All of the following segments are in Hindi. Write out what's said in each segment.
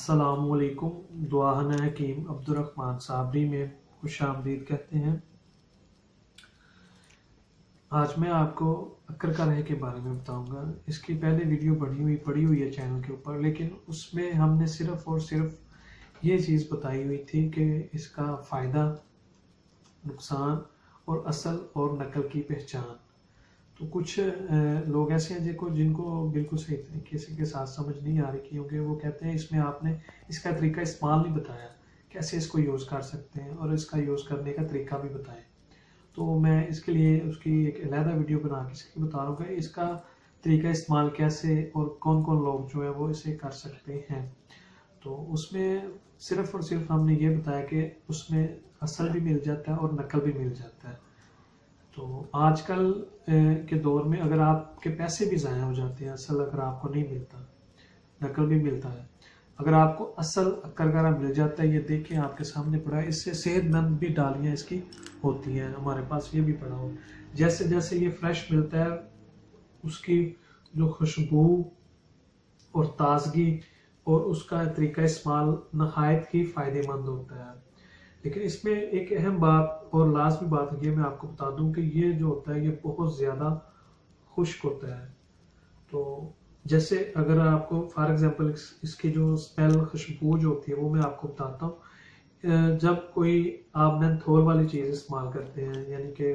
अस्सलामुअलैकुम। दुआहन हकीम अब्दुर्रहमान साबरी में खुशामदीद कहते हैं। आज मैं आपको अक्कर का रह के बारे में बताऊंगा। इसकी पहले वीडियो पड़ी हुई है चैनल के ऊपर, लेकिन उसमें हमने सिर्फ और सिर्फ ये चीज़ बताई हुई थी कि इसका फ़ायदा, नुकसान और असल और नकल की पहचान। तो कुछ लोग ऐसे हैं जिनको बिल्कुल सही तरीके से के साथ समझ नहीं आ रही, क्योंकि वो कहते हैं इसमें आपने इसका तरीका इस्तेमाल नहीं बताया, कैसे इसको यूज़ कर सकते हैं और इसका यूज़ करने का तरीका भी बताएं। तो मैं इसके लिए उसकी एक अलहदा वीडियो बना के इसकी बता रहा हूँ कि इसका तरीका इस्तेमाल कैसे और कौन कौन लोग जो है वो इसे कर सकते हैं। तो उसमें सिर्फ और सिर्फ हमने ये बताया कि उसमें असल भी मिल जाता है और नकल भी मिल जाता है। तो आजकल के दौर में अगर आपके पैसे भी ज़ाया हो जाते हैं, असल अगर आपको नहीं मिलता, नकल भी मिलता है, अगर आपको असल अक्कर मिल जाता है, ये देखिए आपके सामने पड़ा है, इससे सेहतमंद भी डालियाँ इसकी होती हैं। हमारे पास ये भी पड़ा हो, जैसे जैसे ये फ्रेश मिलता है उसकी जो खुशबू और ताजगी और उसका तरीका इस्तेमाल नहायत ही फ़ायदेमंद होता है। लेकिन इसमें एक अहम बात और लाजमी बात ये मैं आपको बता दूं कि ये जो होता है ये बहुत ज़्यादा खुश्क होता है। तो जैसे अगर आपको फॉर एग्जांपल इसकी जो स्मेल, खुशबू जो होती है वो मैं आपको बताता हूँ। जब कोई आप मेंथोल वाली चीज़ इस्तेमाल करते हैं, यानी कि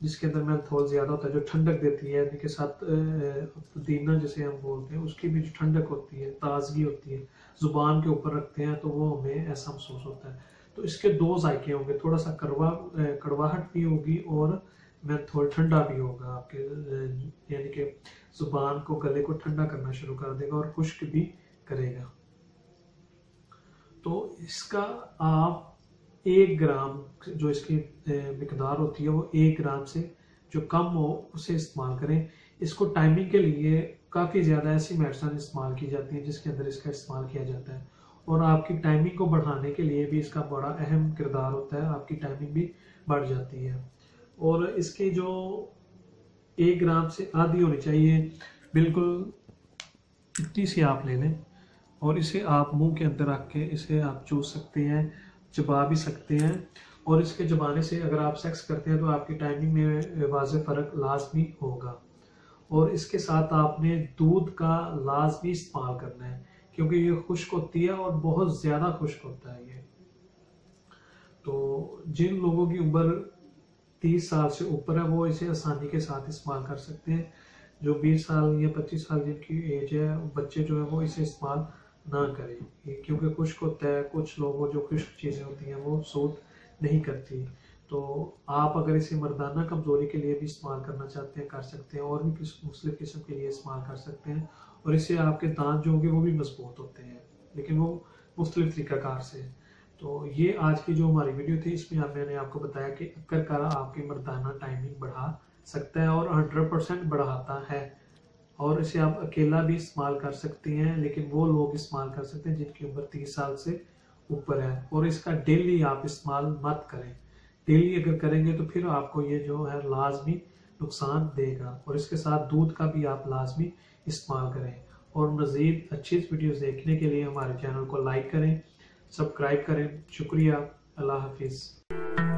जिसके अंदर मेंथोल ज़्यादा होता है, जो ठंडक देती है, यानी के साथ पुदीना जिसे हम बोलते हैं, उसकी भी जो ठंडक होती है, ताजगी होती है, ज़ुबान के ऊपर रखते हैं तो वो हमें ऐसा महसूस होता है। तो इसके दो जायके होंगे, थोड़ा सा कड़वाहट भी होगी और मेंथोल ठंडा भी होगा आपके, यानी कि जुबान को, गले को ठंडा करना शुरू कर देगा और खुश्क भी करेगा। तो इसका आप 1 ग्राम जो इसकी मिकदार होती है वो 1 ग्राम से जो कम हो उसे इस्तेमाल करें। इसको टाइमिंग के लिए काफ़ी ज़्यादा ऐसी मेडिसिन इस्तेमाल की जाती है जिसके अंदर इसका इस्तेमाल किया जाता है, और आपकी टाइमिंग को बढ़ाने के लिए भी इसका बड़ा अहम किरदार होता है, आपकी टाइमिंग भी बढ़ जाती है। और इसकी जो 1 ग्राम से आधी होनी चाहिए, बिल्कुल इतनी सी आप ले लें और इसे आप मुंह के अंदर रख के इसे आप चूस सकते हैं, चबा भी सकते हैं। और इसके चबाने से अगर आप सेक्स करते हैं तो आपकी टाइमिंग में वाज़ेह फ़र्क लाजमी होगा। और इसके साथ आपने दूध का लाजमी इस्तेमाल करना है, क्योंकि ये खुश्क होती है और बहुत ज़्यादा खुश्क होता है ये। तो जिन लोगों की उम्र 30 साल से ऊपर है वो इसे आसानी के साथ इस्तेमाल कर सकते हैं। जो 20 साल या 25 साल जिनकी एज है, बच्चे जो है वो इसे इस्तेमाल ना करें, क्योंकि खुश्क होता है। कुछ लोगों जो खुश्क चीज़ें होती हैं वो सूट नहीं करती। तो आप अगर इसे मर्दाना कमज़ोरी के लिए भी इस्तेमाल करना चाहते हैं कर सकते हैं, और भी मुख्तलिफ किस्म के लिए इस्तेमाल कर सकते हैं। और इससे आपके दांत जो होंगे वो भी मजबूत होते हैं, लेकिन वो मुख्तलिफ तरीक़ाकार से। तो ये आज की जो हमारी वीडियो थी, इसमें मैंने आपको बताया कि अक्कर आपकी मर्दाना टाइमिंग बढ़ा सकता है और 100% बढ़ाता है। और इसे आप अकेला भी इस्तेमाल कर सकते हैं, लेकिन वो लोग इस्तेमाल कर सकते हैं जिनकी उम्र 30 साल से ऊपर है। और इसका डेली आप इस्तेमाल मत करें। डेली अगर करेंगे तो फिर आपको ये जो है लाजमी नुकसान देगा। और इसके साथ दूध का भी आप लाजमी इस्तेमाल करें। और मज़ीद अच्छी वीडियोज़ देखने के लिए हमारे चैनल को लाइक करें, सब्सक्राइब करें। शुक्रिया। अल्लाह हाफिज़।